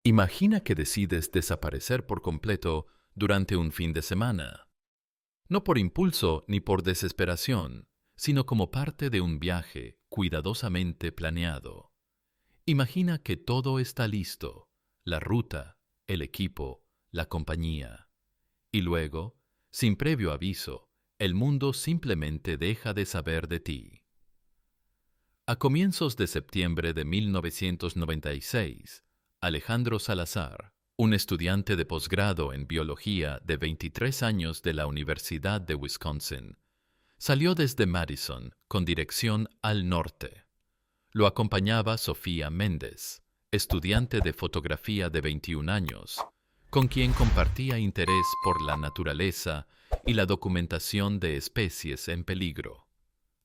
Imagina que decides desaparecer por completo durante un fin de semana. No por impulso ni por desesperación, sino como parte de un viaje cuidadosamente planeado. Imagina que todo está listo: la ruta, el equipo, la compañía. Y luego, sin previo aviso, el mundo simplemente deja de saber de ti. A comienzos de septiembre de 1996, Alejandro Salazar, un estudiante de posgrado en biología de 23 años de la Universidad de Wisconsin, salió desde Madison con dirección al norte. Lo acompañaba Sofía Méndez, estudiante de fotografía de 21 años, con quien compartía interés por la naturaleza y la documentación de especies en peligro.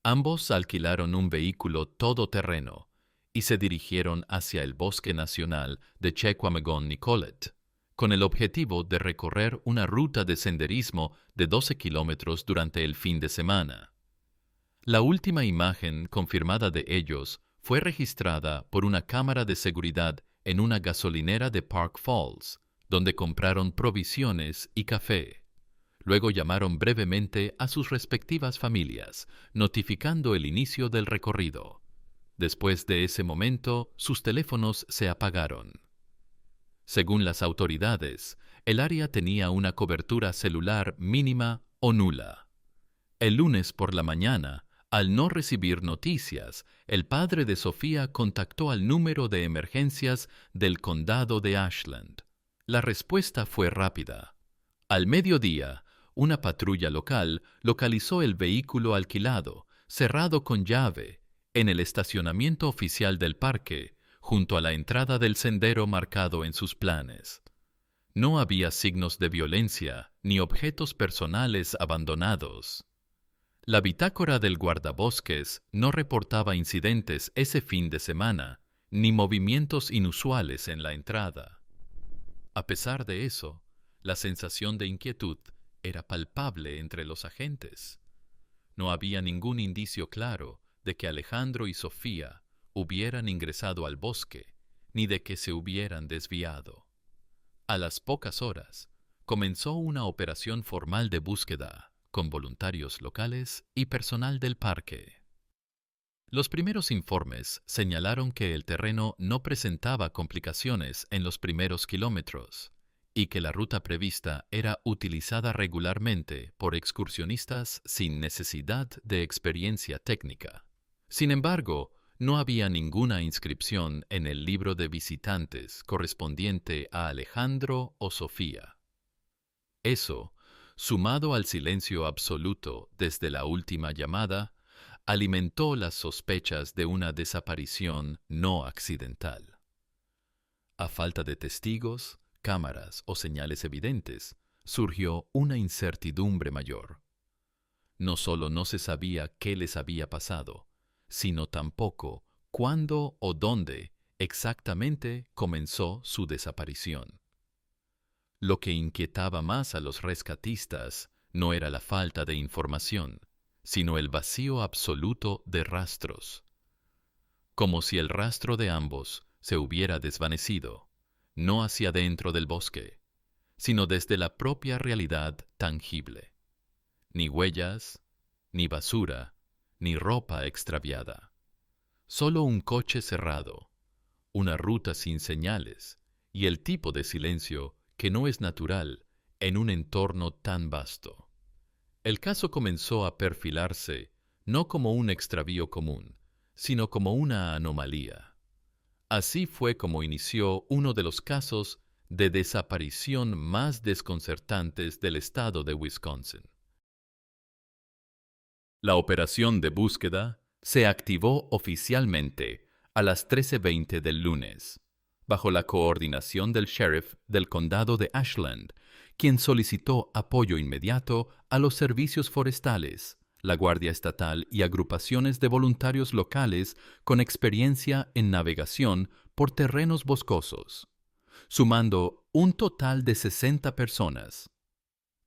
Ambos alquilaron un vehículo todoterreno y se dirigieron hacia el Bosque Nacional de Chequamegon-Nicolet, con el objetivo de recorrer una ruta de senderismo de 12 kilómetros durante el fin de semana. La última imagen confirmada de ellos fue registrada por una cámara de seguridad en una gasolinera de Park Falls, donde compraron provisiones y café. Luego llamaron brevemente a sus respectivas familias, notificando el inicio del recorrido. Después de ese momento, sus teléfonos se apagaron. Según las autoridades, el área tenía una cobertura celular mínima o nula. El lunes por la mañana, al no recibir noticias, el padre de Sofía contactó al número de emergencias del condado de Ashland. La respuesta fue rápida. Al mediodía, una patrulla local localizó el vehículo alquilado, cerrado con llave, en el estacionamiento oficial del parque, junto a la entrada del sendero marcado en sus planes. No había signos de violencia ni objetos personales abandonados. La bitácora del guardabosques no reportaba incidentes ese fin de semana, ni movimientos inusuales en la entrada. A pesar de eso, la sensación de inquietud era palpable entre los agentes. No había ningún indicio claro de que Alejandro y Sofía hubieran ingresado al bosque, ni de que se hubieran desviado. A las pocas horas, comenzó una operación formal de búsqueda, con voluntarios locales y personal del parque. Los primeros informes señalaron que el terreno no presentaba complicaciones en los primeros kilómetros y que la ruta prevista era utilizada regularmente por excursionistas sin necesidad de experiencia técnica. Sin embargo, no había ninguna inscripción en el libro de visitantes correspondiente a Alejandro o Sofía. Eso, sumado al silencio absoluto desde la última llamada, alimentó las sospechas de una desaparición no accidental. A falta de testigos, cámaras o señales evidentes, surgió una incertidumbre mayor. No solo no se sabía qué les había pasado, sino tampoco cuándo o dónde exactamente comenzó su desaparición. Lo que inquietaba más a los rescatistas no era la falta de información, sino el vacío absoluto de rastros. Como si el rastro de ambos se hubiera desvanecido, no hacia dentro del bosque, sino desde la propia realidad tangible. Ni huellas, ni basura, ni ropa extraviada. Solo un coche cerrado, una ruta sin señales y el tipo de silencio que no es natural en un entorno tan vasto. El caso comenzó a perfilarse no como un extravío común, sino como una anomalía. Así fue como inició uno de los casos de desaparición más desconcertantes del estado de Wisconsin. La operación de búsqueda se activó oficialmente a las 13:20 del lunes, bajo la coordinación del sheriff del condado de Ashland, quien solicitó apoyo inmediato a los servicios forestales, la Guardia Estatal y agrupaciones de voluntarios locales con experiencia en navegación por terrenos boscosos, sumando un total de 60 personas.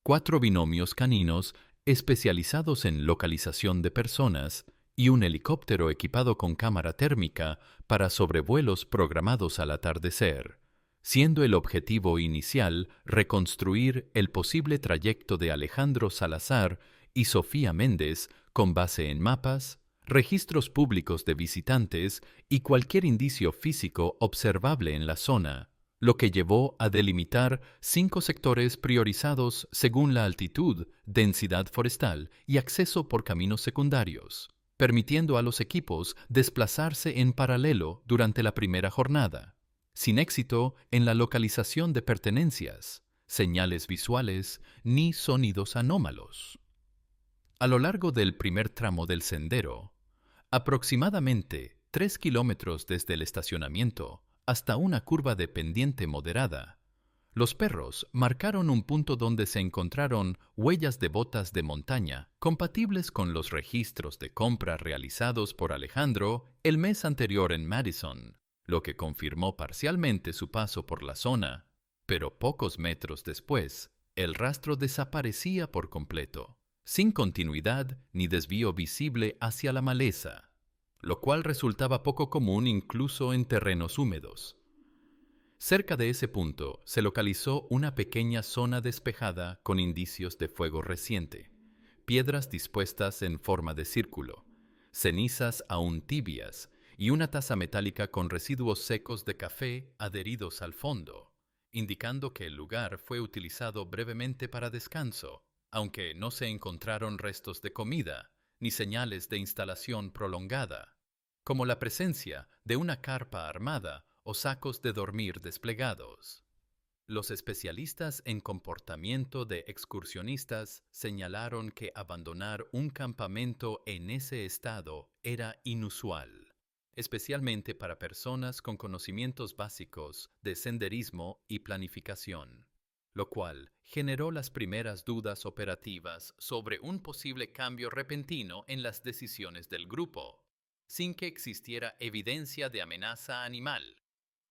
4 binomios caninos especializados en localización de personas y un helicóptero equipado con cámara térmica para sobrevuelos programados al atardecer, siendo el objetivo inicial reconstruir el posible trayecto de Alejandro Salazar y Sofía Méndez con base en mapas, registros públicos de visitantes y cualquier indicio físico observable en la zona, lo que llevó a delimitar 5 sectores priorizados según la altitud, densidad forestal y acceso por caminos secundarios, permitiendo a los equipos desplazarse en paralelo durante la primera jornada, sin éxito en la localización de pertenencias, señales visuales ni sonidos anómalos. A lo largo del primer tramo del sendero, aproximadamente 3 kilómetros desde el estacionamiento hasta una curva de pendiente moderada, los perros marcaron un punto donde se encontraron huellas de botas de montaña compatibles con los registros de compra realizados por Alejandro el mes anterior en Madison, lo que confirmó parcialmente su paso por la zona, pero pocos metros después, el rastro desaparecía por completo, sin continuidad ni desvío visible hacia la maleza, lo cual resultaba poco común incluso en terrenos húmedos. Cerca de ese punto se localizó una pequeña zona despejada con indicios de fuego reciente, piedras dispuestas en forma de círculo, cenizas aún tibias y una taza metálica con residuos secos de café adheridos al fondo, indicando que el lugar fue utilizado brevemente para descanso, aunque no se encontraron restos de comida ni señales de instalación prolongada, como la presencia de una carpa armada o sacos de dormir desplegados. Los especialistas en comportamiento de excursionistas señalaron que abandonar un campamento en ese estado era inusual, especialmente para personas con conocimientos básicos de senderismo y planificación, lo cual generó las primeras dudas operativas sobre un posible cambio repentino en las decisiones del grupo, sin que existiera evidencia de amenaza animal,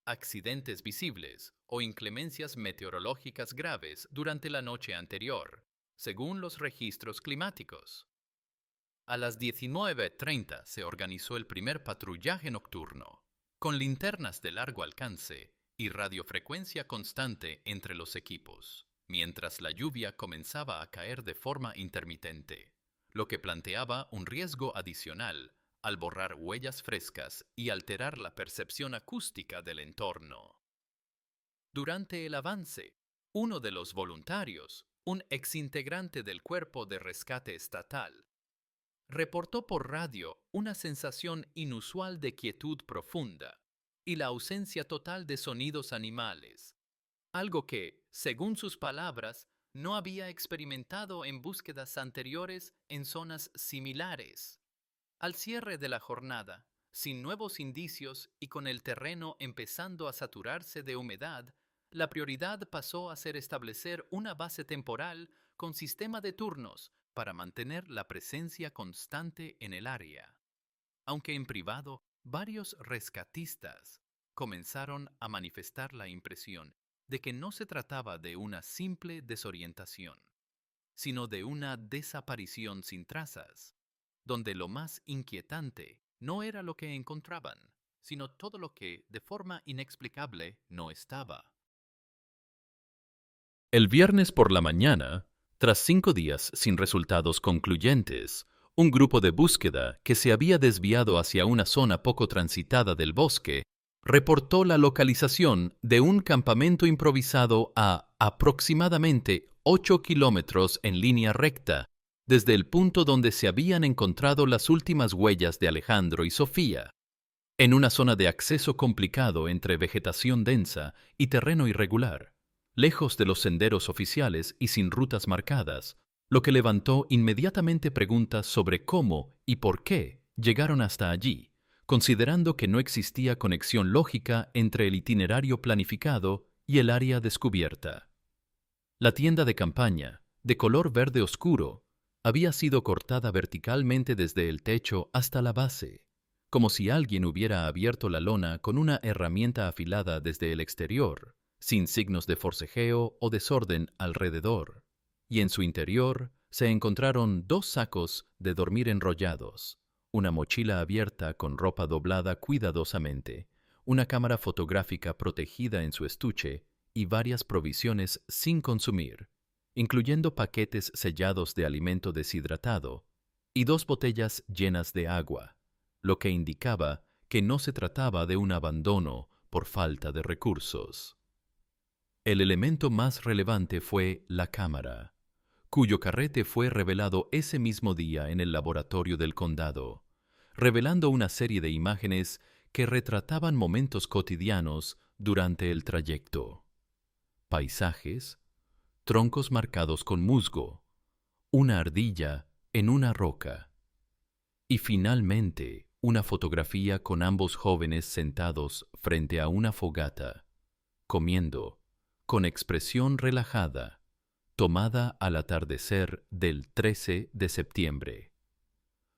accidentes visibles o inclemencias meteorológicas graves durante la noche anterior, según los registros climáticos. A las 19:30 se organizó el primer patrullaje nocturno, con linternas de largo alcance y radiofrecuencia constante entre los equipos, mientras la lluvia comenzaba a caer de forma intermitente, lo que planteaba un riesgo adicional al borrar huellas frescas y alterar la percepción acústica del entorno. Durante el avance, uno de los voluntarios, un exintegrante del Cuerpo de Rescate Estatal, reportó por radio una sensación inusual de quietud profunda y la ausencia total de sonidos animales, algo que, según sus palabras, no había experimentado en búsquedas anteriores en zonas similares. Al cierre de la jornada, sin nuevos indicios y con el terreno empezando a saturarse de humedad, la prioridad pasó a ser establecer una base temporal con sistema de turnos para mantener la presencia constante en el área. Aunque en privado, varios rescatistas comenzaron a manifestar la impresión de que no se trataba de una simple desorientación, sino de una desaparición sin trazas, donde lo más inquietante no era lo que encontraban, sino todo lo que, de forma inexplicable, no estaba. El viernes por la mañana, tras 5 días sin resultados concluyentes, un grupo de búsqueda que se había desviado hacia una zona poco transitada del bosque reportó la localización de un campamento improvisado a aproximadamente 8 kilómetros en línea recta desde el punto donde se habían encontrado las últimas huellas de Alejandro y Sofía, en una zona de acceso complicado entre vegetación densa y terreno irregular, lejos de los senderos oficiales y sin rutas marcadas, lo que levantó inmediatamente preguntas sobre cómo y por qué llegaron hasta allí, considerando que no existía conexión lógica entre el itinerario planificado y el área descubierta. La tienda de campaña, de color verde oscuro, había sido cortada verticalmente desde el techo hasta la base, como si alguien hubiera abierto la lona con una herramienta afilada desde el exterior, sin signos de forcejeo o desorden alrededor, y en su interior se encontraron 2 sacos de dormir enrollados, una mochila abierta con ropa doblada cuidadosamente, una cámara fotográfica protegida en su estuche y varias provisiones sin consumir, incluyendo paquetes sellados de alimento deshidratado y 2 botellas llenas de agua, lo que indicaba que no se trataba de un abandono por falta de recursos. El elemento más relevante fue la cámara, cuyo carrete fue revelado ese mismo día en el laboratorio del condado, revelando una serie de imágenes que retrataban momentos cotidianos durante el trayecto. Paisajes, troncos marcados con musgo, una ardilla en una roca y finalmente una fotografía con ambos jóvenes sentados frente a una fogata, comiendo, con expresión relajada, tomada al atardecer del 13 de septiembre,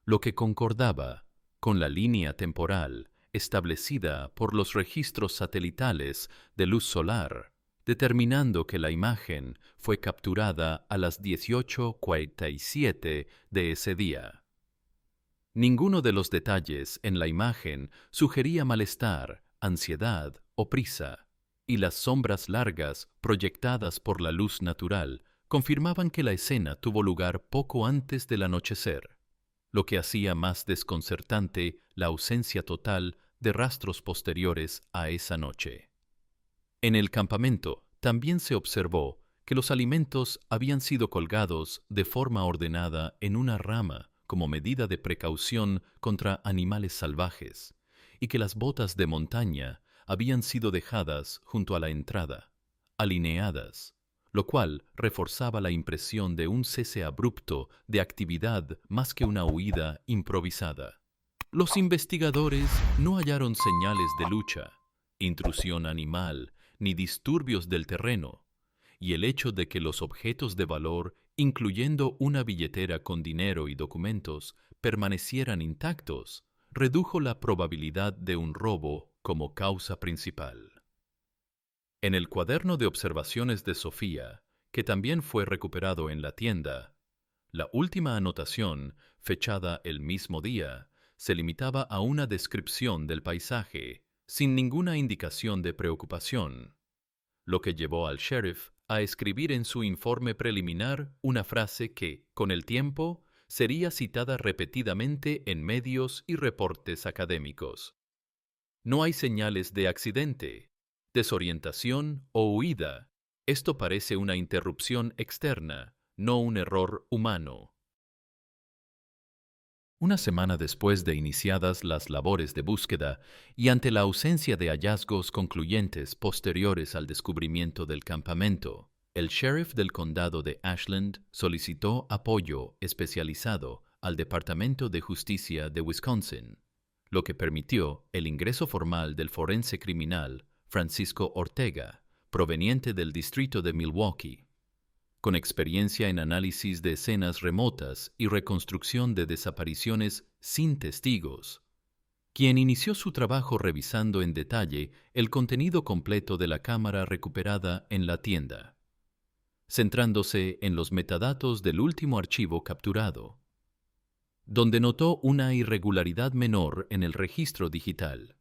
lo que concordaba con la línea temporal establecida por los registros satelitales de luz solar, determinando que la imagen fue capturada a las 18:47 de ese día. Ninguno de los detalles en la imagen sugería malestar, ansiedad o prisa, y las sombras largas proyectadas por la luz natural confirmaban que la escena tuvo lugar poco antes del anochecer, lo que hacía más desconcertante la ausencia total de rastros posteriores a esa noche. En el campamento también se observó que los alimentos habían sido colgados de forma ordenada en una rama como medida de precaución contra animales salvajes, y que las botas de montaña habían sido dejadas junto a la entrada, alineadas, lo cual reforzaba la impresión de un cese abrupto de actividad más que una huida improvisada. Los investigadores no hallaron señales de lucha, intrusión animal, ni disturbios del terreno, y el hecho de que los objetos de valor, incluyendo una billetera con dinero y documentos, permanecieran intactos, redujo la probabilidad de un robo como causa principal. En el cuaderno de observaciones de Sofía, que también fue recuperado en la tienda, la última anotación, fechada el mismo día, se limitaba a una descripción del paisaje, sin ninguna indicación de preocupación, lo que llevó al sheriff a escribir en su informe preliminar una frase que, con el tiempo, sería citada repetidamente en medios y reportes académicos. No hay señales de accidente, desorientación o huida. Esto parece una interrupción externa, no un error humano. Una semana después de iniciadas las labores de búsqueda y ante la ausencia de hallazgos concluyentes posteriores al descubrimiento del campamento, el sheriff del condado de Ashland solicitó apoyo especializado al Departamento de Justicia de Wisconsin, lo que permitió el ingreso formal del forense criminal Francisco Ortega, proveniente del distrito de Milwaukee, con experiencia en análisis de escenas remotas y reconstrucción de desapariciones sin testigos, quien inició su trabajo revisando en detalle el contenido completo de la cámara recuperada en la tienda, centrándose en los metadatos del último archivo capturado, donde notó una irregularidad menor en el registro digital,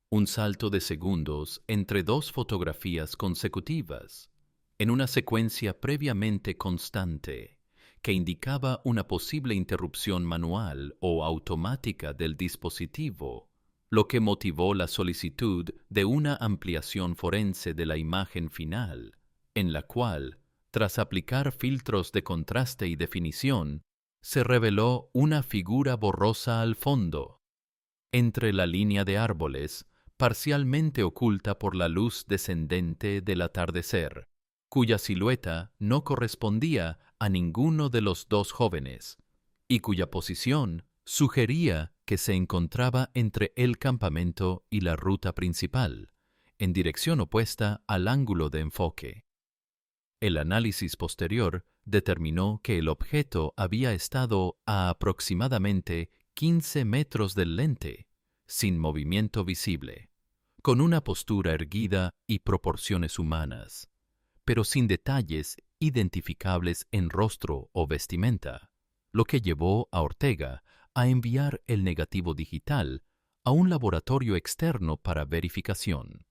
un salto de segundos entre 2 fotografías consecutivas, en una secuencia previamente constante, que indicaba una posible interrupción manual o automática del dispositivo, lo que motivó la solicitud de una ampliación forense de la imagen final, en la cual, tras aplicar filtros de contraste y definición, se reveló una figura borrosa al fondo, entre la línea de árboles, parcialmente oculta por la luz descendente del atardecer, cuya silueta no correspondía a ninguno de los 2 jóvenes, y cuya posición sugería que se encontraba entre el campamento y la ruta principal, en dirección opuesta al ángulo de enfoque. El análisis posterior determinó que el objeto había estado a aproximadamente 15 metros del lente, sin movimiento visible, con una postura erguida y proporciones humanas, pero sin detalles identificables en rostro o vestimenta, lo que llevó a Ortega a enviar el negativo digital a un laboratorio externo para verificación.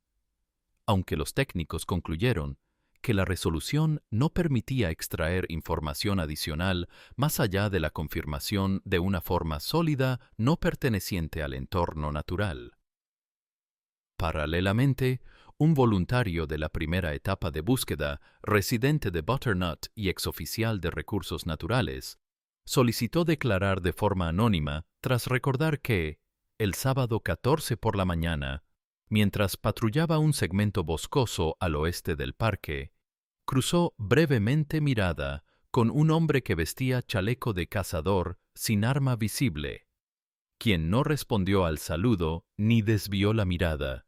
Aunque los técnicos concluyeron que la resolución no permitía extraer información adicional más allá de la confirmación de una forma sólida no perteneciente al entorno natural. Paralelamente, un voluntario de la primera etapa de búsqueda, residente de Butternut y exoficial de Recursos Naturales, solicitó declarar de forma anónima tras recordar que, el sábado 14 por la mañana, mientras patrullaba un segmento boscoso al oeste del parque, cruzó brevemente mirada con un hombre que vestía chaleco de cazador sin arma visible, quien no respondió al saludo ni desvió la mirada,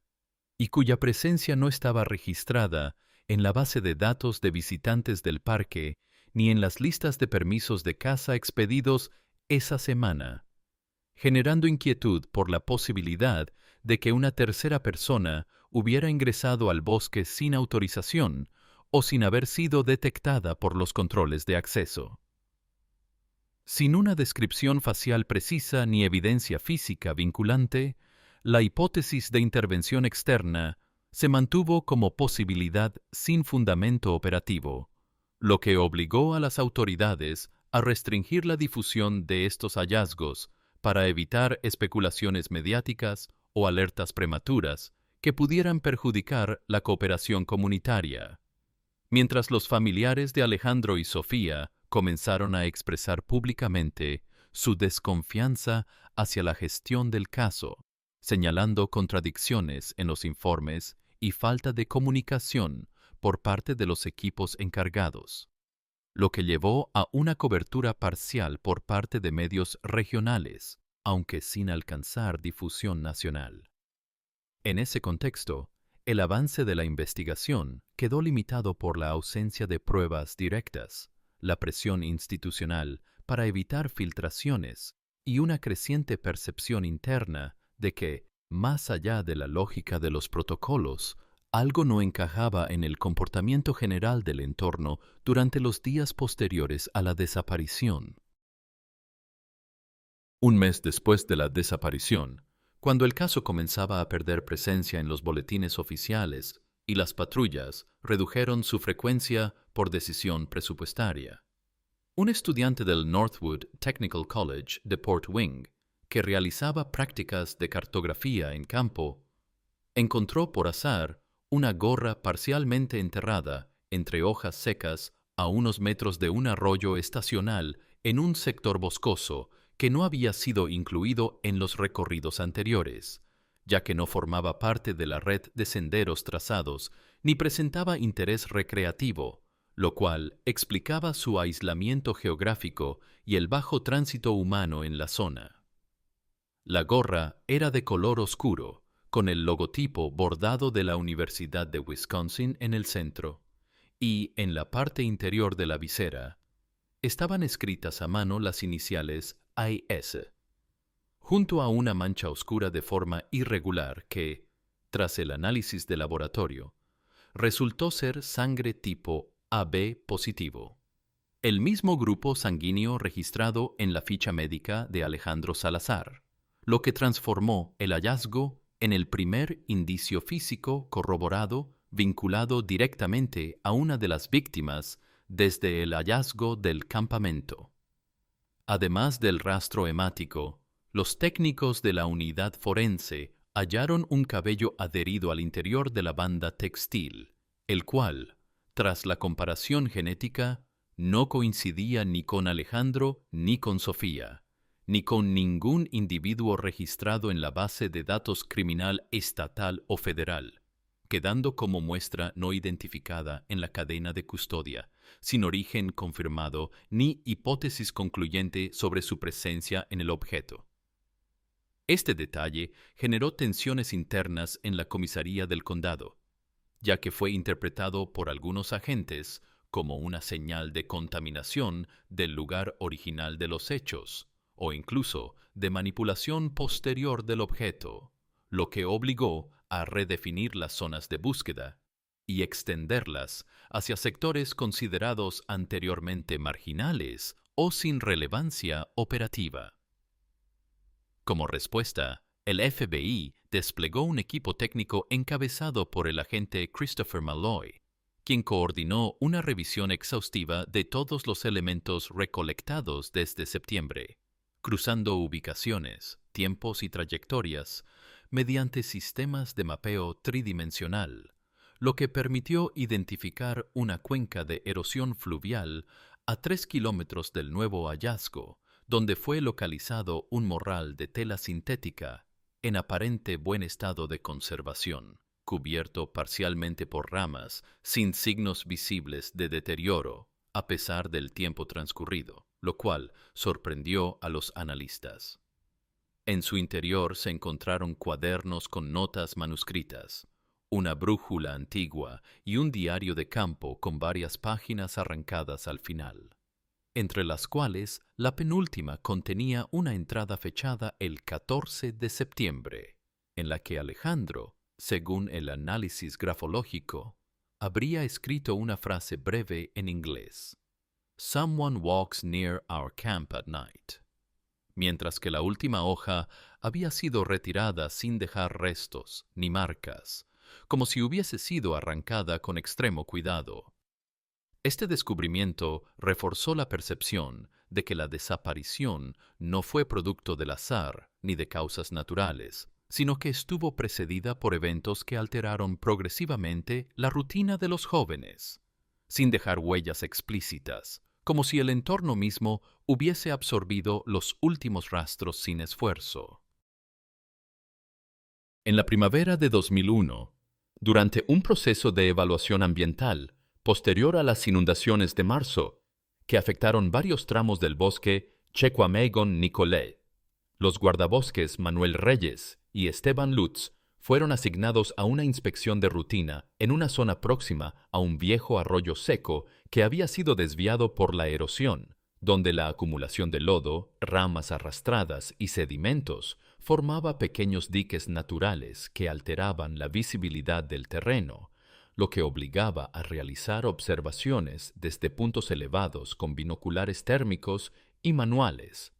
y cuya presencia no estaba registrada en la base de datos de visitantes del parque ni en las listas de permisos de caza expedidos esa semana, generando inquietud por la posibilidad de que una tercera persona hubiera ingresado al bosque sin autorización o sin haber sido detectada por los controles de acceso. Sin una descripción facial precisa ni evidencia física vinculante, la hipótesis de intervención externa se mantuvo como posibilidad sin fundamento operativo, lo que obligó a las autoridades a restringir la difusión de estos hallazgos para evitar especulaciones mediáticas o alertas prematuras que pudieran perjudicar la cooperación comunitaria. Mientras los familiares de Alejandro y Sofía comenzaron a expresar públicamente su desconfianza hacia la gestión del caso, señalando contradicciones en los informes y falta de comunicación por parte de los equipos encargados, lo que llevó a una cobertura parcial por parte de medios regionales, aunque sin alcanzar difusión nacional. En ese contexto, el avance de la investigación quedó limitado por la ausencia de pruebas directas, la presión institucional para evitar filtraciones y una creciente percepción interna de que, más allá de la lógica de los protocolos, algo no encajaba en el comportamiento general del entorno durante los días posteriores a la desaparición. Un mes después de la desaparición, cuando el caso comenzaba a perder presencia en los boletines oficiales y las patrullas redujeron su frecuencia por decisión presupuestaria, un estudiante del Northwood Technical College de Port Wing, que realizaba prácticas de cartografía en campo, encontró por azar una gorra parcialmente enterrada entre hojas secas a unos metros de un arroyo estacional en un sector boscoso que no había sido incluido en los recorridos anteriores, ya que no formaba parte de la red de senderos trazados ni presentaba interés recreativo, lo cual explicaba su aislamiento geográfico y el bajo tránsito humano en la zona. La gorra era de color oscuro, con el logotipo bordado de la Universidad de Wisconsin en el centro, y en la parte interior de la visera estaban escritas a mano las iniciales AS, junto a una mancha oscura de forma irregular que, tras el análisis de laboratorio, resultó ser sangre tipo AB positivo, el mismo grupo sanguíneo registrado en la ficha médica de Alejandro Salazar, lo que transformó el hallazgo en el primer indicio físico corroborado vinculado directamente a una de las víctimas desde el hallazgo del campamento. Además del rastro hemático, los técnicos de la unidad forense hallaron un cabello adherido al interior de la banda textil, el cual, tras la comparación genética, no coincidía ni con Alejandro ni con Sofía, ni con ningún individuo registrado en la base de datos criminal estatal o federal, quedando como muestra no identificada en la cadena de custodia, sin origen confirmado ni hipótesis concluyente sobre su presencia en el objeto. Este detalle generó tensiones internas en la comisaría del condado, ya que fue interpretado por algunos agentes como una señal de contaminación del lugar original de los hechos, o incluso de manipulación posterior del objeto, lo que obligó a redefinir las zonas de búsqueda y extenderlas hacia sectores considerados anteriormente marginales o sin relevancia operativa. Como respuesta, el FBI desplegó un equipo técnico encabezado por el agente Christopher Malloy, quien coordinó una revisión exhaustiva de todos los elementos recolectados desde septiembre, cruzando ubicaciones, tiempos y trayectorias mediante sistemas de mapeo tridimensional, lo que permitió identificar una cuenca de erosión fluvial a 3 kilómetros del nuevo hallazgo, donde fue localizado un morral de tela sintética en aparente buen estado de conservación, cubierto parcialmente por ramas, sin signos visibles de deterioro, a pesar del tiempo transcurrido, lo cual sorprendió a los analistas. En su interior se encontraron cuadernos con notas manuscritas, una brújula antigua y un diario de campo con varias páginas arrancadas al final, entre las cuales la penúltima contenía una entrada fechada el 14 de septiembre, en la que Alejandro, según el análisis grafológico, habría escrito una frase breve en inglés: "Someone walks near our camp at night", mientras que la última hoja había sido retirada sin dejar restos ni marcas, como si hubiese sido arrancada con extremo cuidado. Este descubrimiento reforzó la percepción de que la desaparición no fue producto del azar ni de causas naturales, sino que estuvo precedida por eventos que alteraron progresivamente la rutina de los jóvenes, sin dejar huellas explícitas, como si el entorno mismo hubiese absorbido los últimos rastros sin esfuerzo. En la primavera de 2001, durante un proceso de evaluación ambiental posterior a las inundaciones de marzo, que afectaron varios tramos del bosque Chequamegon-Nicolet, los guardabosques Manuel Reyes y Esteban Lutz fueron asignados a una inspección de rutina en una zona próxima a un viejo arroyo seco que había sido desviado por la erosión, donde la acumulación de lodo, ramas arrastradas y sedimentos formaba pequeños diques naturales que alteraban la visibilidad del terreno, lo que obligaba a realizar observaciones desde puntos elevados con binoculares térmicos y manuales.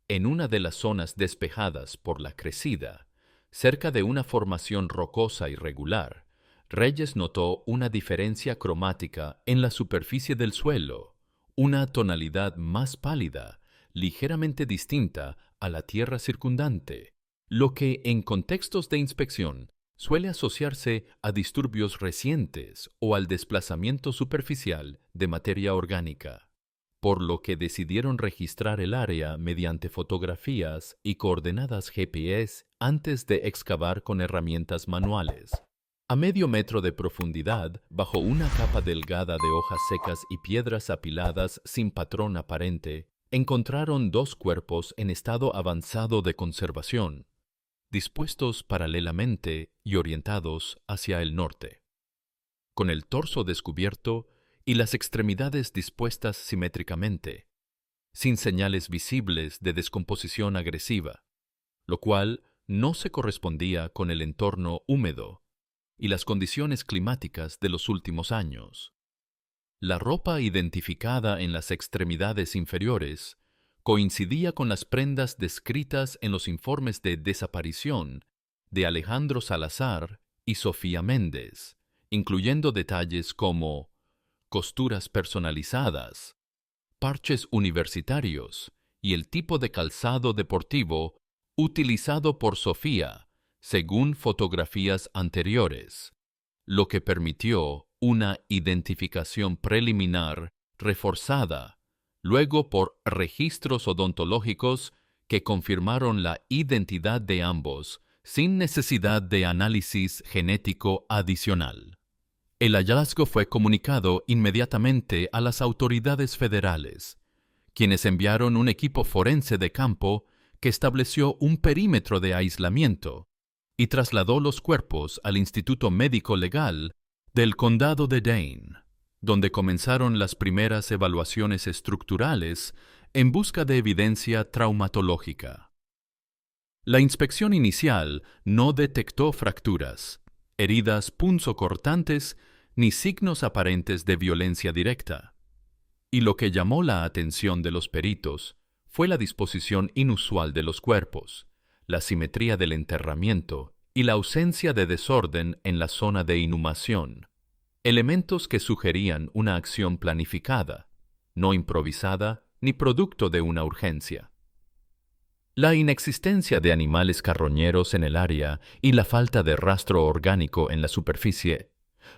En una de las zonas despejadas por la crecida, cerca de una formación rocosa irregular, Reyes notó una diferencia cromática en la superficie del suelo, una tonalidad más pálida, ligeramente distinta a la tierra circundante, lo que en contextos de inspección suele asociarse a disturbios recientes o al desplazamiento superficial de materia orgánica, por lo que decidieron registrar el área mediante fotografías y coordenadas GPS antes de excavar con herramientas manuales. A medio metro de profundidad, bajo una capa delgada de hojas secas y piedras apiladas sin patrón aparente, encontraron 2 cuerpos en estado avanzado de conservación, dispuestos paralelamente y orientados hacia el norte, con el torso descubierto y las extremidades dispuestas simétricamente, sin señales visibles de descomposición agresiva, lo cual no se correspondía con el entorno húmedo y las condiciones climáticas de los últimos años. La ropa identificada en las extremidades inferiores coincidía con las prendas descritas en los informes de desaparición de Alejandro Salazar y Sofía Méndez, incluyendo detalles como costuras personalizadas, parches universitarios y el tipo de calzado deportivo utilizado por Sofía, según fotografías anteriores, lo que permitió una identificación preliminar reforzada, luego por registros odontológicos que confirmaron la identidad de ambos sin necesidad de análisis genético adicional. El hallazgo fue comunicado inmediatamente a las autoridades federales, quienes enviaron un equipo forense de campo que estableció un perímetro de aislamiento y trasladó los cuerpos al Instituto Médico Legal del Condado de Dane, donde comenzaron las primeras evaluaciones estructurales en busca de evidencia traumatológica. La inspección inicial no detectó fracturas, heridas punzocortantes ni signos aparentes de violencia directa. Y lo que llamó la atención de los peritos fue la disposición inusual de los cuerpos, la simetría del enterramiento y la ausencia de desorden en la zona de inhumación, elementos que sugerían una acción planificada, no improvisada ni producto de una urgencia. La inexistencia de animales carroñeros en el área y la falta de rastro orgánico en la superficie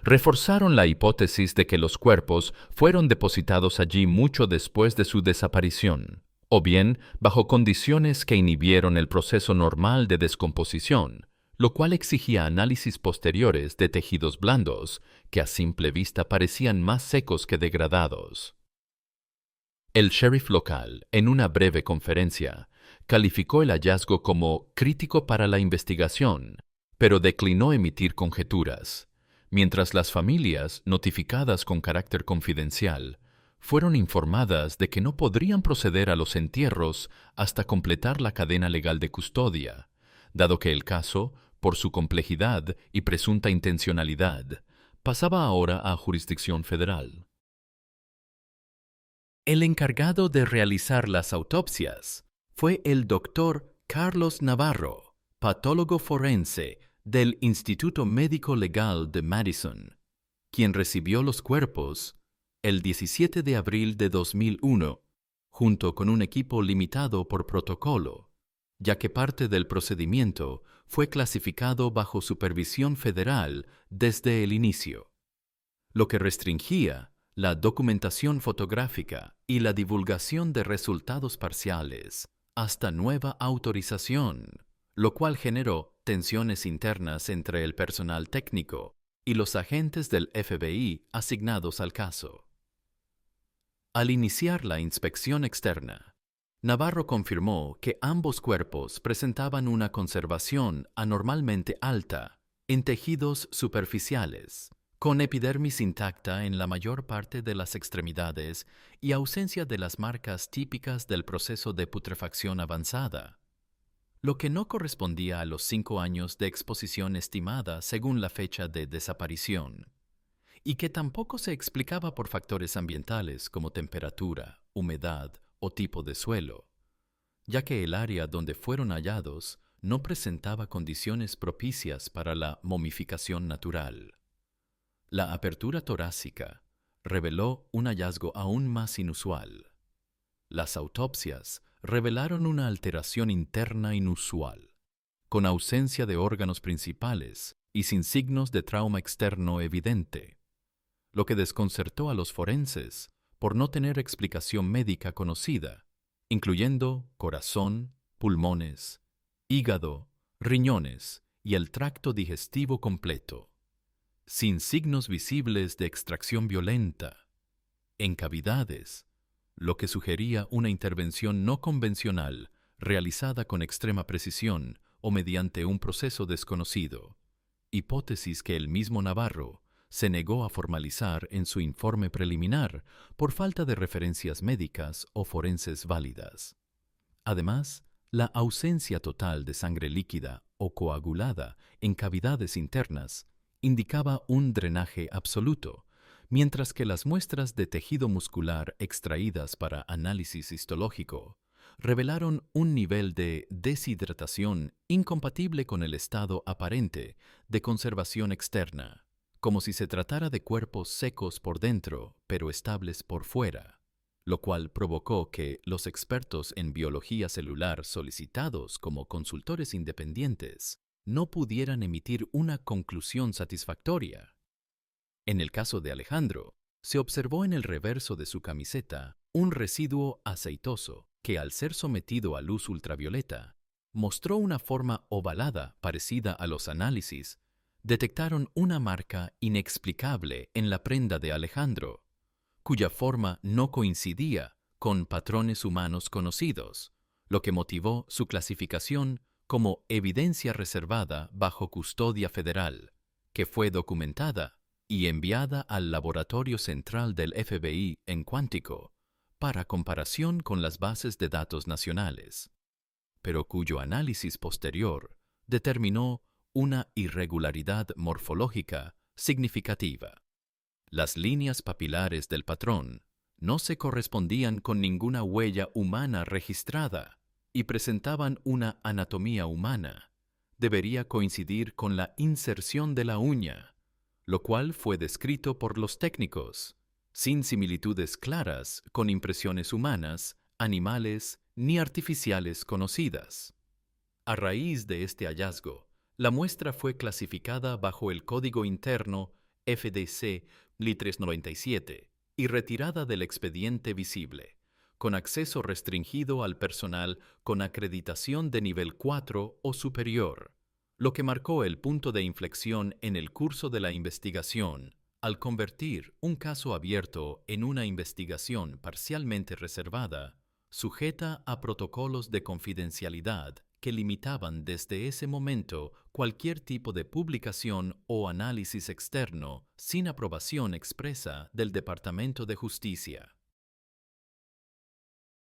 reforzaron la hipótesis de que los cuerpos fueron depositados allí mucho después de su desaparición, o bien bajo condiciones que inhibieron el proceso normal de descomposición, lo cual exigía análisis posteriores de tejidos blandos que a simple vista parecían más secos que degradados. El sheriff local, en una breve conferencia, calificó el hallazgo como crítico para la investigación, pero declinó emitir conjeturas, mientras las familias, notificadas con carácter confidencial, fueron informadas de que no podrían proceder a los entierros hasta completar la cadena legal de custodia, dado que el caso, por su complejidad y presunta intencionalidad, pasaba ahora a jurisdicción federal. El encargado de realizar las autopsias fue el doctor Carlos Navarro, patólogo forense del Instituto Médico Legal de Madison, quien recibió los cuerpos el 17 de abril de 2001, junto con un equipo limitado por protocolo, ya que parte del procedimiento fue clasificado bajo supervisión federal desde el inicio, lo que restringía la documentación fotográfica y la divulgación de resultados parciales hasta nueva autorización, lo cual generó tensiones internas entre el personal técnico y los agentes del FBI asignados al caso. Al iniciar la inspección externa, Navarro confirmó que ambos cuerpos presentaban una conservación anormalmente alta en tejidos superficiales, con epidermis intacta en la mayor parte de las extremidades y ausencia de las marcas típicas del proceso de putrefacción avanzada, lo que no correspondía a los 5 años de exposición estimada según la fecha de desaparición, y que tampoco se explicaba por factores ambientales como temperatura, humedad o tipo de suelo, ya que el área donde fueron hallados no presentaba condiciones propicias para la momificación natural. La apertura torácica reveló un hallazgo aún más inusual. Las autopsias revelaron una alteración interna inusual, con ausencia de órganos principales y sin signos de trauma externo evidente, lo que desconcertó a los forenses por no tener explicación médica conocida, incluyendo corazón, pulmones, hígado, riñones y el tracto digestivo completo, sin signos visibles de extracción violenta, en cavidades, lo que sugería una intervención no convencional realizada con extrema precisión o mediante un proceso desconocido, hipótesis que el mismo Navarro se negó a formalizar en su informe preliminar por falta de referencias médicas o forenses válidas. Además, la ausencia total de sangre líquida o coagulada en cavidades internas indicaba un drenaje absoluto, mientras que las muestras de tejido muscular extraídas para análisis histológico revelaron un nivel de deshidratación incompatible con el estado aparente de conservación externa, como si se tratara de cuerpos secos por dentro, pero estables por fuera, lo cual provocó que los expertos en biología celular solicitados como consultores independientes no pudieran emitir una conclusión satisfactoria. En el caso de Alejandro, se observó en el reverso de su camiseta un residuo aceitoso que, al ser sometido a luz ultravioleta, mostró una forma ovalada parecida a los análisis. Detectaron una marca inexplicable en la prenda de Alejandro, cuya forma no coincidía con patrones humanos conocidos, lo que motivó su clasificación como evidencia reservada bajo custodia federal, que fue documentada y enviada al Laboratorio Central del FBI en Quantico para comparación con las bases de datos nacionales, pero cuyo análisis posterior determinó una irregularidad morfológica significativa. Las líneas papilares del patrón no se correspondían con ninguna huella humana registrada y presentaban una anatomía humana, debería coincidir con la inserción de la uña, lo cual fue descrito por los técnicos, sin similitudes claras con impresiones humanas, animales ni artificiales conocidas. A raíz de este hallazgo, la muestra fue clasificada bajo el Código Interno FDC Li397 y retirada del expediente visible, con acceso restringido al personal con acreditación de nivel 4 o superior, lo que marcó el punto de inflexión en el curso de la investigación, al convertir un caso abierto en una investigación parcialmente reservada, sujeta a protocolos de confidencialidad que limitaban desde ese momento cualquier tipo de publicación o análisis externo sin aprobación expresa del Departamento de Justicia.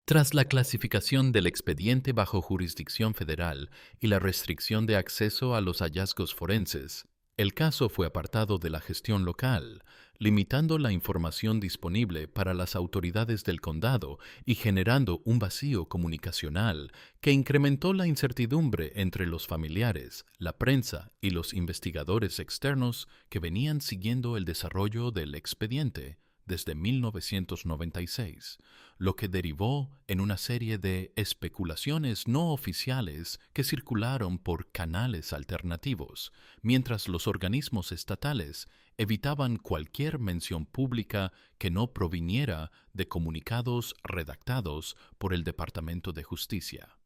Tras la clasificación del expediente bajo jurisdicción federal y la restricción de acceso a los hallazgos forenses, el caso fue apartado de la gestión local, limitando la información disponible para las autoridades del condado y generando un vacío comunicacional que incrementó la incertidumbre entre los familiares, la prensa y los investigadores externos que venían siguiendo el desarrollo del expediente desde 1996, lo que derivó en una serie de especulaciones no oficiales que circularon por canales alternativos, mientras los organismos estatales evitaban cualquier mención pública que no proviniera de comunicados redactados por el Departamento de Justicia.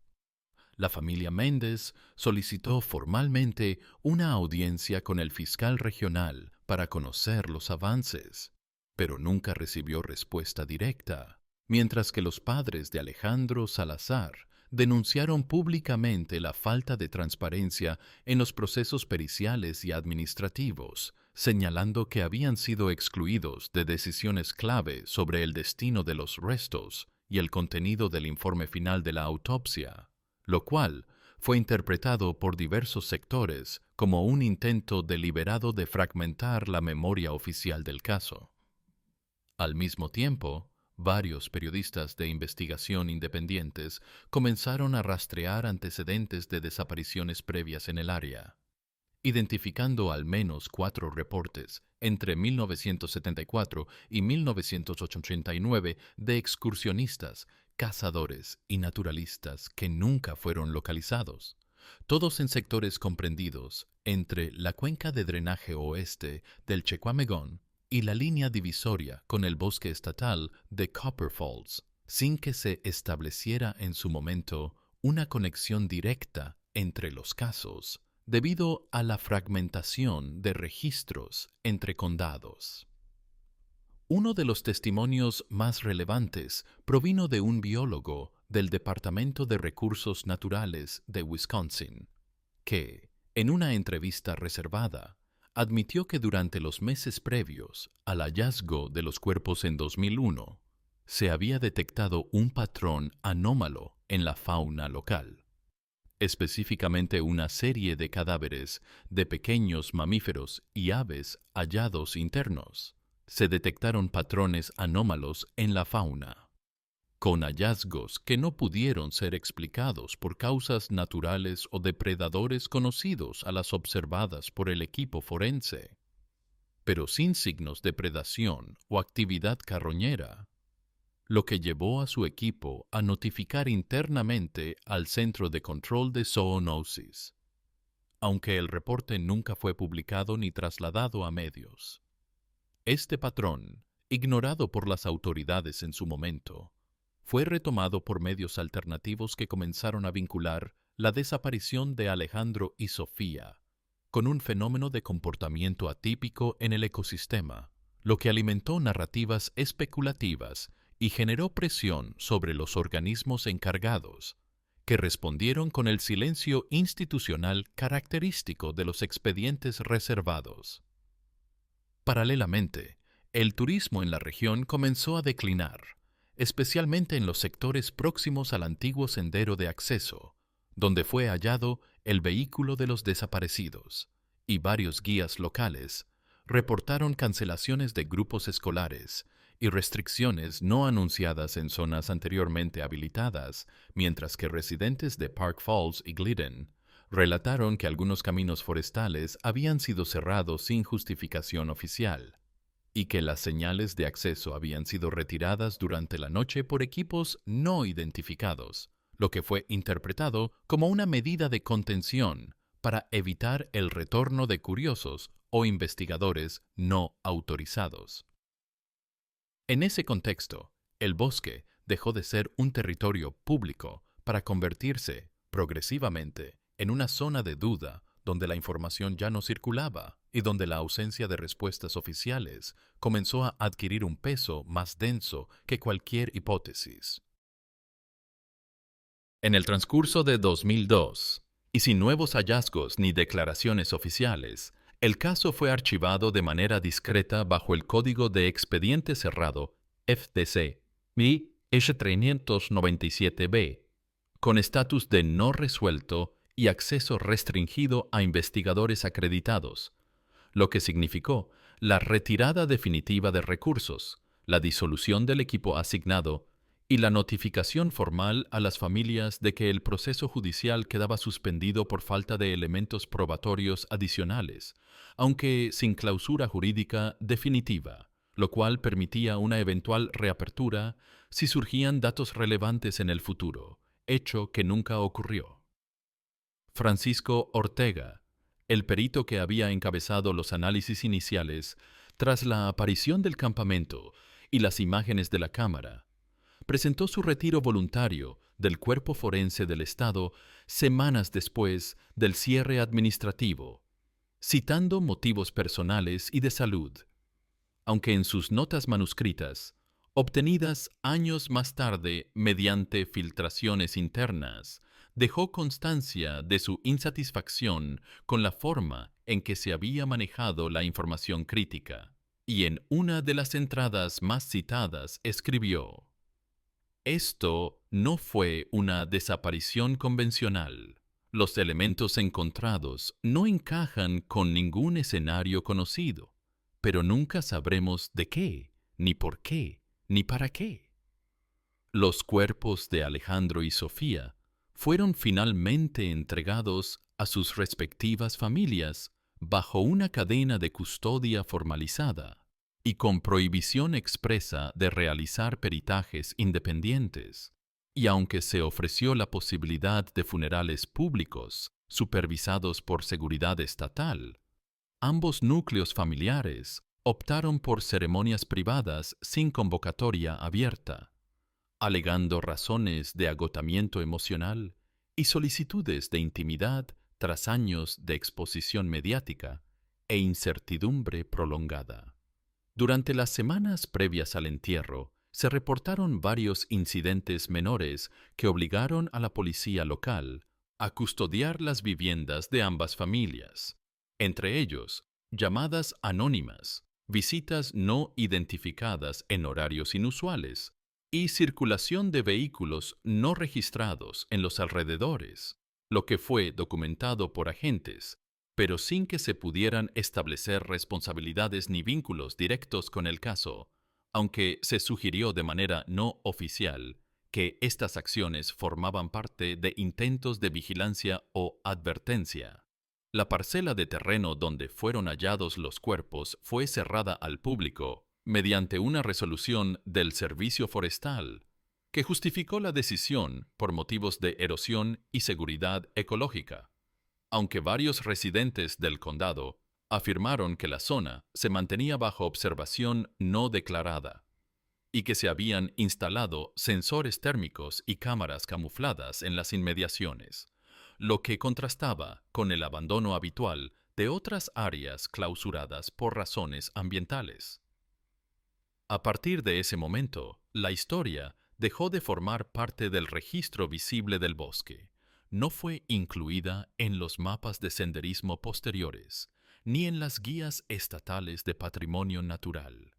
La familia Méndez solicitó formalmente una audiencia con el fiscal regional para conocer los avances, pero nunca recibió respuesta directa, mientras que los padres de Alejandro Salazar denunciaron públicamente la falta de transparencia en los procesos periciales y administrativos, señalando que habían sido excluidos de decisiones clave sobre el destino de los restos y el contenido del informe final de la autopsia, lo cual fue interpretado por diversos sectores como un intento deliberado de fragmentar la memoria oficial del caso. Al mismo tiempo, varios periodistas de investigación independientes comenzaron a rastrear antecedentes de desapariciones previas en el área, identificando al menos 4 reportes entre 1974 y 1989 de excursionistas, cazadores y naturalistas que nunca fueron localizados, todos en sectores comprendidos entre la cuenca de drenaje oeste del Chequamegón y la línea divisoria con el bosque estatal de Copper Falls, sin que se estableciera en su momento una conexión directa entre los casos, debido a la fragmentación de registros entre condados. Uno de los testimonios más relevantes provino de un biólogo del Departamento de Recursos Naturales de Wisconsin, que, en una entrevista reservada, admitió que durante los meses previos al hallazgo de los cuerpos en 2001, se había detectado un patrón anómalo en la fauna local, específicamente una serie de cadáveres de pequeños mamíferos y aves hallados internos. Se detectaron patrones anómalos en la fauna, con hallazgos que no pudieron ser explicados por causas naturales o depredadores conocidos a las observadas por el equipo forense, pero sin signos de predación o actividad carroñera, lo que llevó a su equipo a notificar internamente al Centro de Control de Zoonosis, aunque el reporte nunca fue publicado ni trasladado a medios. Este patrón, ignorado por las autoridades en su momento, fue retomado por medios alternativos que comenzaron a vincular la desaparición de Alejandro y Sofía con un fenómeno de comportamiento atípico en el ecosistema, lo que alimentó narrativas especulativas y generó presión sobre los organismos encargados, que respondieron con el silencio institucional característico de los expedientes reservados. Paralelamente, el turismo en la región comenzó a declinar, especialmente en los sectores próximos al antiguo sendero de acceso, donde fue hallado el vehículo de los desaparecidos, y varios guías locales reportaron cancelaciones de grupos escolares y restricciones no anunciadas en zonas anteriormente habilitadas, mientras que residentes de Park Falls y Glidden relataron que algunos caminos forestales habían sido cerrados sin justificación oficial y que las señales de acceso habían sido retiradas durante la noche por equipos no identificados, lo que fue interpretado como una medida de contención para evitar el retorno de curiosos o investigadores no autorizados. En ese contexto, el bosque dejó de ser un territorio público para convertirse, progresivamente, en una zona de duda donde la información ya no circulaba y donde la ausencia de respuestas oficiales comenzó a adquirir un peso más denso que cualquier hipótesis. En el transcurso de 2002, y sin nuevos hallazgos ni declaraciones oficiales, el caso fue archivado de manera discreta bajo el Código de Expediente Cerrado FTC y H397B, con estatus de no resuelto y acceso restringido a investigadores acreditados, lo que significó la retirada definitiva de recursos, la disolución del equipo asignado y la notificación formal a las familias de que el proceso judicial quedaba suspendido por falta de elementos probatorios adicionales, aunque sin clausura jurídica definitiva, lo cual permitía una eventual reapertura si surgían datos relevantes en el futuro, hecho que nunca ocurrió. Francisco Ortega, el perito que había encabezado los análisis iniciales tras la aparición del campamento y las imágenes de la cámara, presentó su retiro voluntario del Cuerpo Forense del Estado semanas después del cierre administrativo, citando motivos personales y de salud, aunque en sus notas manuscritas, obtenidas años más tarde mediante filtraciones internas, dejó constancia de su insatisfacción con la forma en que se había manejado la información crítica, y en una de las entradas más citadas escribió: "Esto no fue una desaparición convencional. Los elementos encontrados no encajan con ningún escenario conocido, pero nunca sabremos de qué, ni por qué, ni para qué". Los cuerpos de Alejandro y Sofía fueron finalmente entregados a sus respectivas familias bajo una cadena de custodia formalizada y con prohibición expresa de realizar peritajes independientes. Y aunque se ofreció la posibilidad de funerales públicos supervisados por seguridad estatal, ambos núcleos familiares optaron por ceremonias privadas sin convocatoria abierta, alegando razones de agotamiento emocional y solicitudes de intimidad tras años de exposición mediática e incertidumbre prolongada. Durante las semanas previas al entierro, se reportaron varios incidentes menores que obligaron a la policía local a custodiar las viviendas de ambas familias, entre ellos llamadas anónimas, visitas no identificadas en horarios inusuales y circulación de vehículos no registrados en los alrededores, lo que fue documentado por agentes, pero sin que se pudieran establecer responsabilidades ni vínculos directos con el caso, aunque se sugirió de manera no oficial que estas acciones formaban parte de intentos de vigilancia o advertencia. La parcela de terreno donde fueron hallados los cuerpos fue cerrada al público mediante una resolución del Servicio Forestal, que justificó la decisión por motivos de erosión y seguridad ecológica, aunque varios residentes del condado afirmaron que la zona se mantenía bajo observación no declarada y que se habían instalado sensores térmicos y cámaras camufladas en las inmediaciones, lo que contrastaba con el abandono habitual de otras áreas clausuradas por razones ambientales. A partir de ese momento, la historia dejó de formar parte del registro visible del bosque. No fue incluida en los mapas de senderismo posteriores, ni en las guías estatales de patrimonio natural.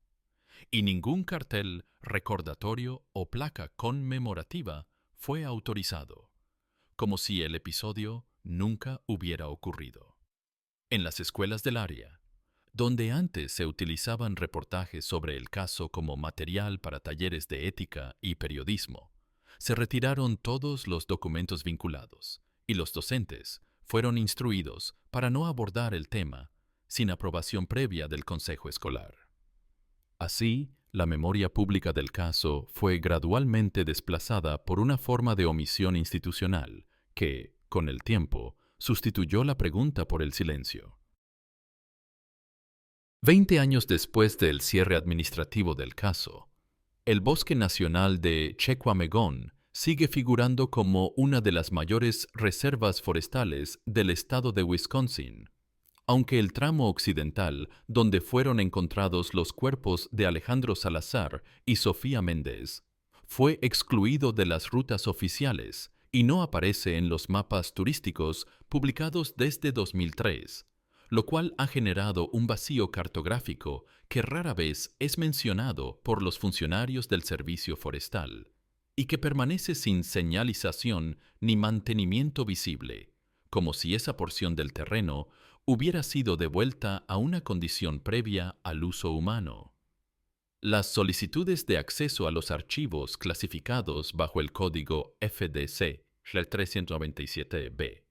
Y ningún cartel, recordatorio o placa conmemorativa fue autorizado, como si el episodio nunca hubiera ocurrido. En las escuelas del área, Donde antes se utilizaban reportajes sobre el caso como material para talleres de ética y periodismo, se retiraron todos los documentos vinculados y los docentes fueron instruidos para no abordar el tema sin aprobación previa del consejo escolar. Así, la memoria pública del caso fue gradualmente desplazada por una forma de omisión institucional que, con el tiempo, sustituyó la pregunta por el silencio. 20 años después del cierre administrativo del caso, el Bosque Nacional de Chequamegon sigue figurando como una de las mayores reservas forestales del estado de Wisconsin, aunque el tramo occidental, donde fueron encontrados los cuerpos de Alejandro Salazar y Sofía Méndez, fue excluido de las rutas oficiales y no aparece en los mapas turísticos publicados desde 2003, lo cual ha generado un vacío cartográfico que rara vez es mencionado por los funcionarios del servicio forestal y que permanece sin señalización ni mantenimiento visible, como si esa porción del terreno hubiera sido devuelta a una condición previa al uso humano. Las solicitudes de acceso a los archivos clasificados bajo el código FDC 397B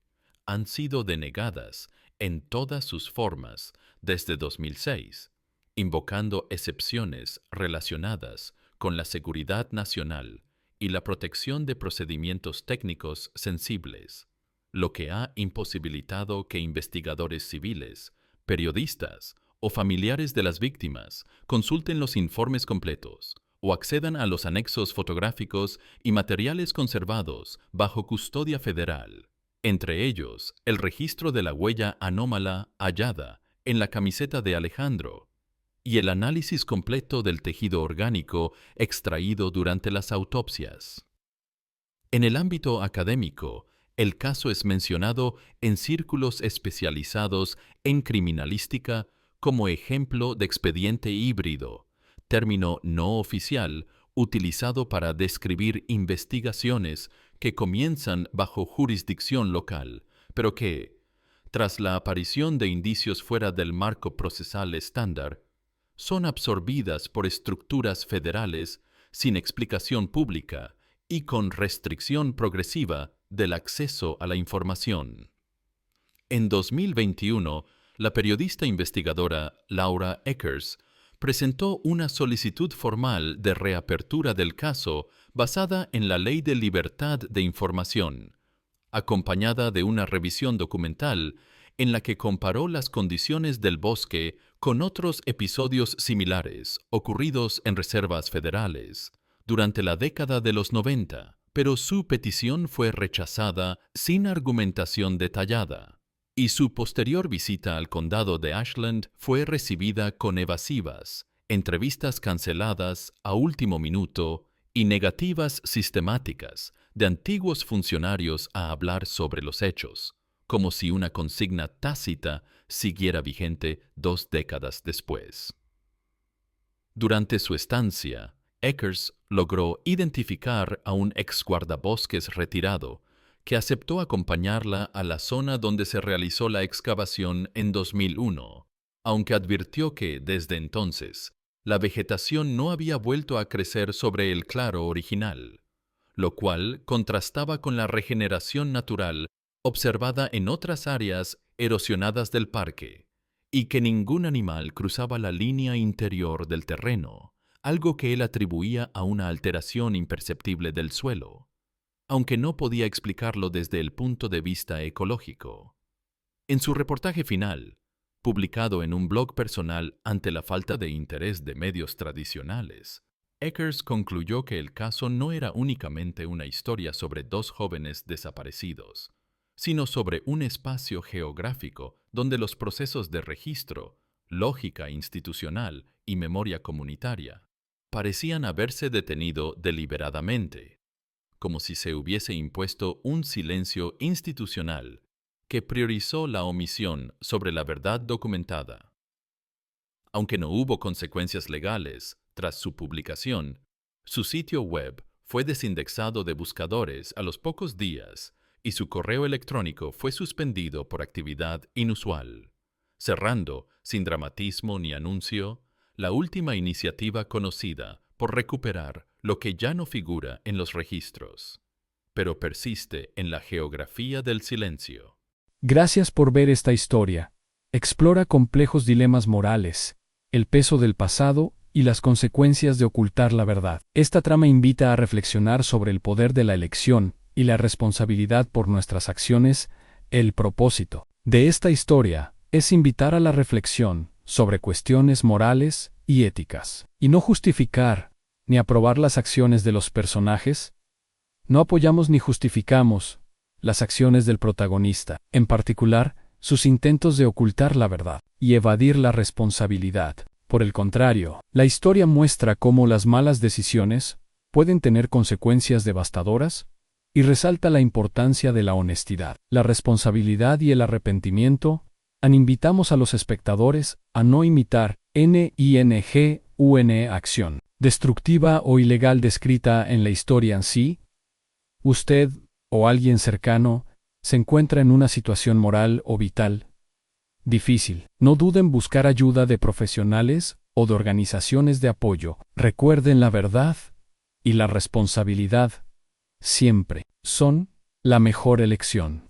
han sido denegadas en todas sus formas desde 2006, invocando excepciones relacionadas con la seguridad nacional y la protección de procedimientos técnicos sensibles, lo que ha imposibilitado que investigadores civiles, periodistas o familiares de las víctimas consulten los informes completos o accedan a los anexos fotográficos y materiales conservados bajo custodia federal, entre ellos el registro de la huella anómala hallada en la camiseta de Alejandro y el análisis completo del tejido orgánico extraído durante las autopsias. En el ámbito académico, el caso es mencionado en círculos especializados en criminalística como ejemplo de expediente híbrido, término no oficial utilizado para describir investigaciones que comienzan bajo jurisdicción local, pero que, tras la aparición de indicios fuera del marco procesal estándar, son absorbidas por estructuras federales sin explicación pública y con restricción progresiva del acceso a la información. En 2021, la periodista investigadora Laura Eckers presentó una solicitud formal de reapertura del caso basada en la Ley de Libertad de Información, acompañada de una revisión documental en la que comparó las condiciones del bosque con otros episodios similares ocurridos en reservas federales durante la década de los 90, pero su petición fue rechazada sin argumentación detallada, y su posterior visita al condado de Ashland fue recibida con evasivas, entrevistas canceladas a último minuto y negativas sistemáticas de antiguos funcionarios a hablar sobre los hechos, como si una consigna tácita siguiera vigente 2 décadas después. Durante su estancia, Eckers logró identificar a un ex guardabosques retirado que aceptó acompañarla a la zona donde se realizó la excavación en 2001, aunque advirtió que, desde entonces, la vegetación no había vuelto a crecer sobre el claro original, lo cual contrastaba con la regeneración natural observada en otras áreas erosionadas del parque, y que ningún animal cruzaba la línea interior del terreno, algo que él atribuía a una alteración imperceptible del suelo, aunque no podía explicarlo desde el punto de vista ecológico. En su reportaje final, publicado en un blog personal ante la falta de interés de medios tradicionales, Eckers concluyó que el caso no era únicamente una historia sobre 2 jóvenes desaparecidos, sino sobre un espacio geográfico donde los procesos de registro, lógica institucional y memoria comunitaria parecían haberse detenido deliberadamente, como si se hubiese impuesto un silencio institucional que priorizó la omisión sobre la verdad documentada. Aunque no hubo consecuencias legales tras su publicación, su sitio web fue desindexado de buscadores a los pocos días y su correo electrónico fue suspendido por actividad inusual, cerrando, sin dramatismo ni anuncio, la última iniciativa conocida por recuperar lo que ya no figura en los registros, pero persiste en la geografía del silencio. Gracias por ver esta historia. Explora complejos dilemas morales, el peso del pasado y las consecuencias de ocultar la verdad. Esta trama invita a reflexionar sobre el poder de la elección y la responsabilidad por nuestras acciones. El propósito de esta historia es invitar a la reflexión sobre cuestiones morales y éticas, y no justificar ni aprobar las acciones de los personajes. No apoyamos ni justificamos las acciones del protagonista, en particular, sus intentos de ocultar la verdad y evadir la responsabilidad. Por el contrario, la historia muestra cómo las malas decisiones pueden tener consecuencias devastadoras y resalta la importancia de la honestidad, la responsabilidad y el arrepentimiento. Invitamos a los espectadores a no imitar una acción destructiva o ilegal descrita en la historia en sí. Usted o alguien cercano se encuentra en una situación moral o vital difícil. No duden en buscar ayuda de profesionales o de organizaciones de apoyo. Recuerden, la verdad y la responsabilidad siempre son la mejor elección.